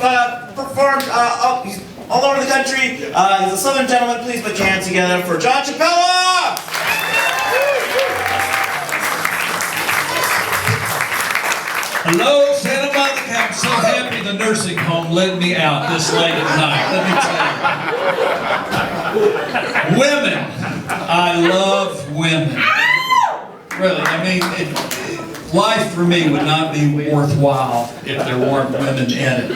performed he's all over the country. He's a Southern gentleman. Please put your hands together for John Chapella! Hello, Santa Monica. I'm so happy the nursing home let me out this late at night. Let me tell you. Women. I love women. Really, I mean, life for me would not be worthwhile if there weren't women in it.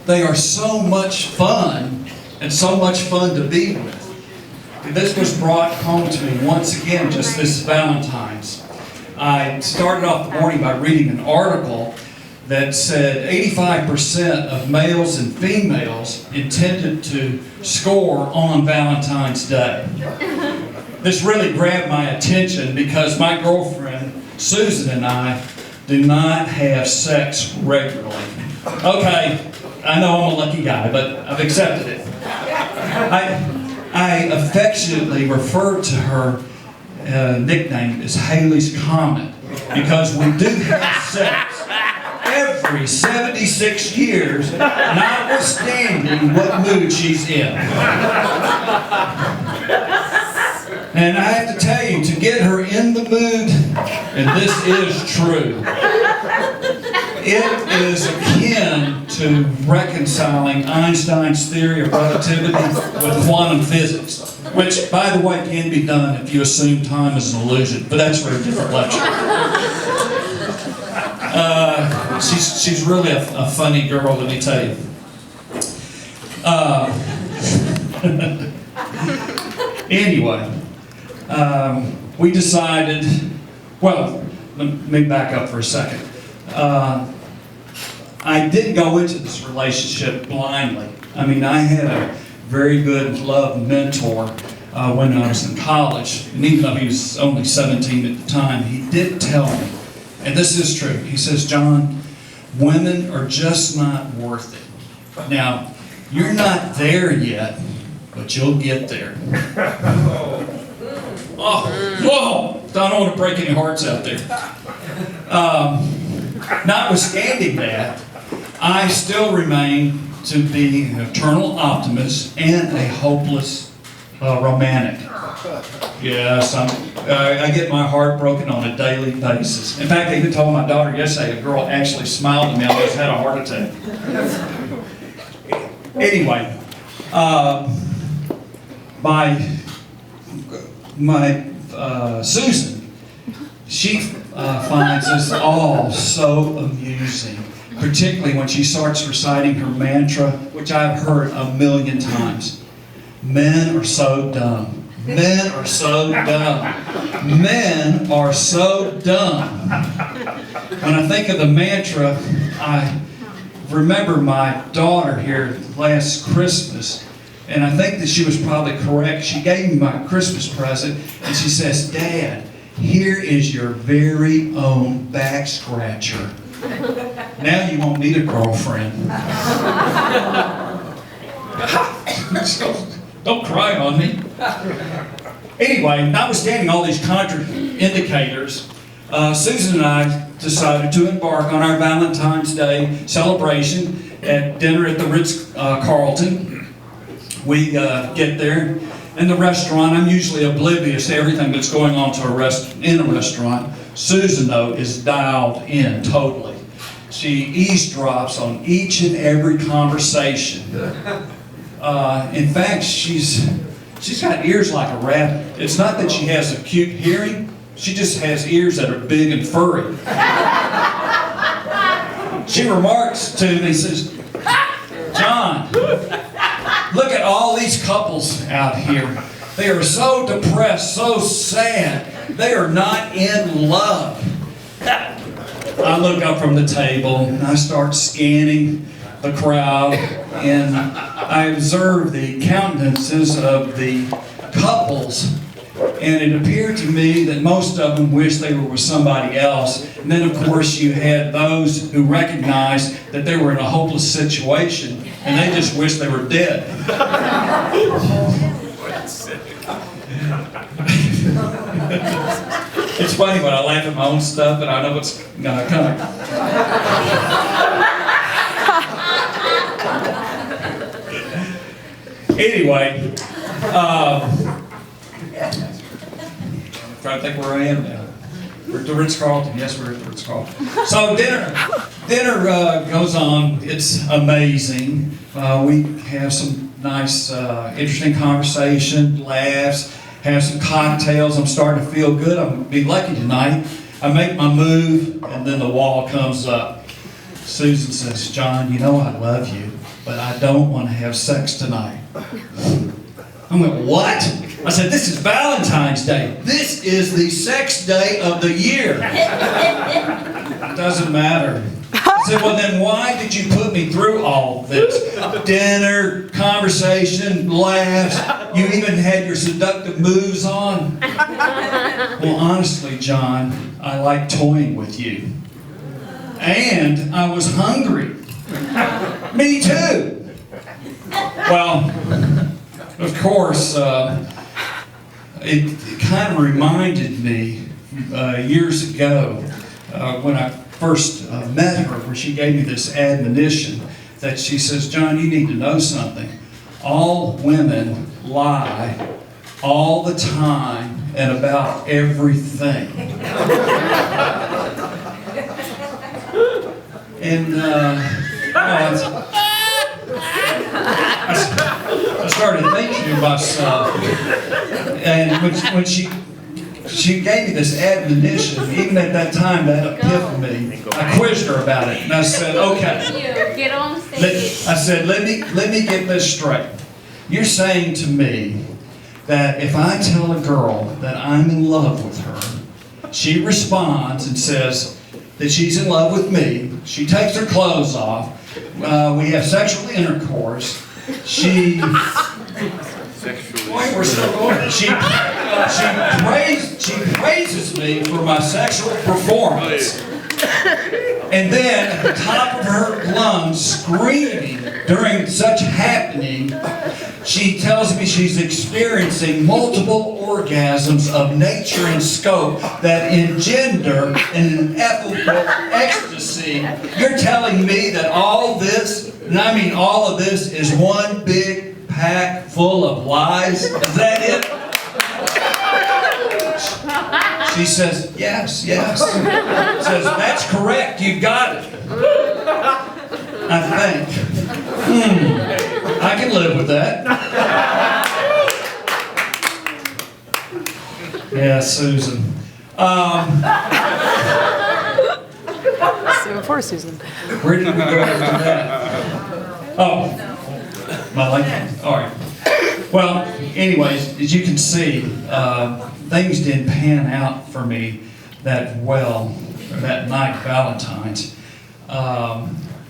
They are so much fun and so much fun to be with. This was brought home to me once again just this Valentine's. I started off the morning by reading an article that said 85% of males and females intended to score on Valentine's Day. This really grabbed my attention because my girlfriend, Susan, and I do not have sex regularly. Okay, I know I'm a lucky guy, but I've accepted it. I affectionately refer to her nickname as Haley's Comet because we do have sex every 76 years, notwithstanding what mood she's in. And I have to tell you, to get her in the mood, and this is true, it is akin to reconciling Einstein's theory of relativity with quantum physics, which, by the way, can be done if you assume time is an illusion, but that's for a different lecture. She's really a funny girl, let me tell you. Anyway, we decided, well, let me back up for a second. I didn't go into this relationship blindly. I mean, I had a very good love mentor when I was in college, and even though he was only 17 at the time, he did tell me, and this is true, he says, John, women are just not worth it. Now, you're not there yet, but you'll get there. Oh, whoa! I don't want to break any hearts out there. Notwithstanding that, I still remain to be an eternal optimist and a hopeless romantic. Yes, I get my heart broken on a daily basis. In fact, I even told my daughter yesterday, a girl actually smiled at me, I almost had a heart attack. Anyway, my Susan, she finds us all so amusing, particularly when she starts reciting her mantra, which I've heard a million times. Men are so dumb. Men are so dumb. Men are so dumb. When I think of the mantra, I remember my daughter here last Christmas, and I think that she was probably correct. She gave me my Christmas present, and she says, Dad, here is your very own back scratcher. Now you won't need a girlfriend. Don't cry on me. Anyway, notwithstanding all these contraindicators, Susan and I decided to embark on our Valentine's Day celebration at dinner at the Ritz-Carlton. We get there in the restaurant. I'm usually oblivious to everything that's going on in a restaurant. Susan, though, is dialed in totally. She eavesdrops on each and every conversation. In fact, she's got ears like a rabbit. It's not that she has acute hearing. She just has ears that are big and furry. She remarks to me, says, John, look at all these couples out here. They are so depressed, so sad. They are not in love. I look up from the table and I start scanning the crowd, and I observe the countenances of the couples, and it appeared to me that most of them wished they were with somebody else. And then, of course, you had those who recognized that they were in a hopeless situation, and they just wished they were dead. It's funny when I laugh at my own stuff and I know it's gonna come. Anyway, I'm trying to think where I am now. We're at the Ritz-Carlton. Yes, we're at the Ritz-Carlton. So dinner goes on. It's amazing. We have some nice, interesting conversation, laughs, have some cocktails. I'm starting to feel good. I'm going to be lucky tonight. I make my move, and then the wall comes up. Susan says, "John, you know I love you, but I don't want to have sex tonight." I went, "What?" I said, "This is Valentine's Day. This is the sex day of the year." It doesn't matter. I said, "Well, then why did you put me through all this? Dinner, conversation, laughs. You even had your seductive moves on." "Well, honestly, John, I like toying with you. And I was hungry." "Me too." Well, of course, it kind of reminded me years ago when I first met her, where she gave me this admonition that she says, "John, you need to know something. All women lie all the time and about everything." And I started thinking to myself, and when she gave me this admonition, even at that time, that epiphany, I quizzed her about it, and I said, "Okay." Get on stage. I said, let me get this straight. You're saying to me that if I tell a girl that I'm in love with her, she responds and says that she's in love with me, she takes her clothes off, we have sexual intercourse, she praises me for my sexual performance, and then at the top of her lungs, screaming during such happening, she tells me she's experiencing multiple orgasms of nature and scope that engender an ineffable ecstasy. You're telling me that all this, and I mean all of this, is one big pack full of lies? Is that it? She says, "Yes, yes." Says, "That's correct, you got it." I think, I can live with that. Yeah, Susan. So poor Susan. Where did we go after that? Oh, my light. All right. Well, anyways, as you can see, things didn't pan out for me that well that night, Valentine's.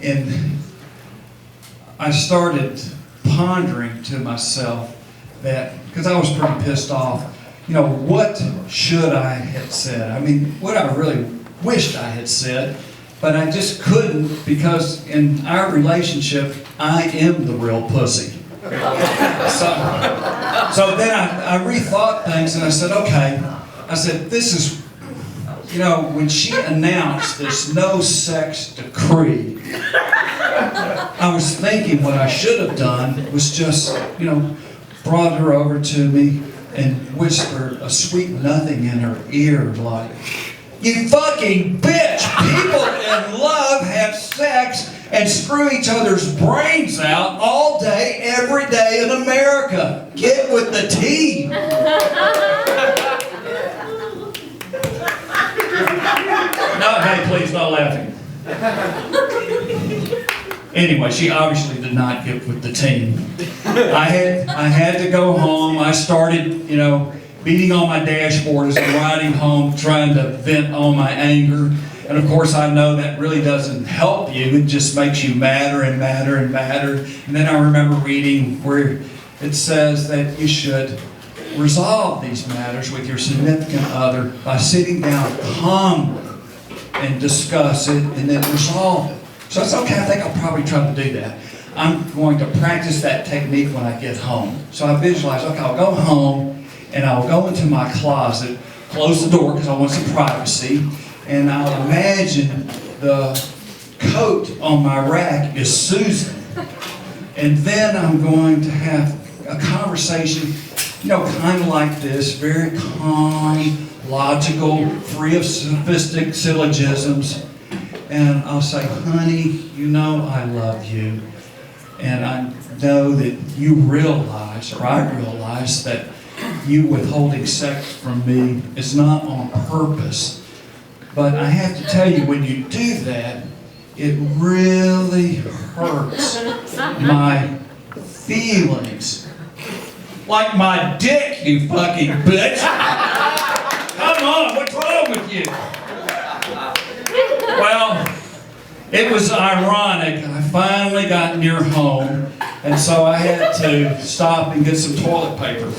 And I started pondering to myself that, because I was pretty pissed off, what should I have said? I mean, what I really wished I had said, but I just couldn't, because in our relationship, I am the real pussy. So then I rethought things, and I said, okay. I said, this is, when she announced this no sex decree, I was thinking what I should have done was just, brought her over to me and whispered a sweet nothing in her ear like, "You fucking bitch! People in love have sex and screw each other's brains out all day, every day in America. Get with the team." No, hey, please, no laughing. Anyway, she obviously did not get with the team. I had to go home. I started, beating on my dashboard as I'm riding home, trying to vent all my anger. And of course, I know that really doesn't help you. It just makes you madder and madder and madder. And then I remember reading where it says that you should resolve these matters with your significant other by sitting down calmly and discuss it and then resolve it. So it's okay, I think I'll probably try to do that. I'm going to practice that technique when I get home. So I visualize, okay, I'll go home and I'll go into my closet, close the door because I want some privacy, and I'll imagine the coat on my rack is Susan. And then I'm going to have a conversation, kind of like this, very calm, logical, free of sophisticated syllogisms. And I'll say, honey, I love you. And I know that you realize, or I realize, that you withholding sex from me is not on purpose. But I have to tell you, when you do that, it really hurts my feelings. Like my dick, you fucking bitch! Come on, what's wrong with you? Well, it was ironic. I finally got near home, and so I had to stop and get some toilet paper.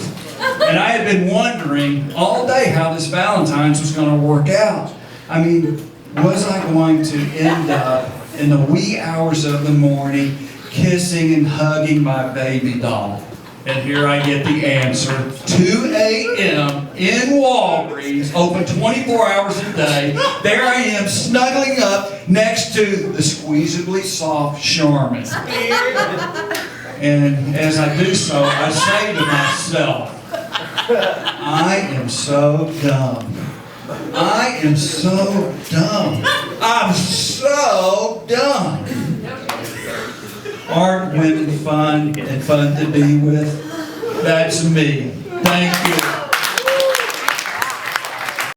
And I had been wondering all day how this Valentine's was going to work out. I mean, was I going to end up in the wee hours of the morning kissing and hugging my baby doll? And here I get the answer. 2 a.m. in Walgreens, open 24 hours a day. There I am, snuggling up next to the squeezably soft Charmin. And as I do so, I say to myself, I am so dumb. I am so dumb. I'm so dumb. Aren't women fun and fun to be with? That's me. Thank you.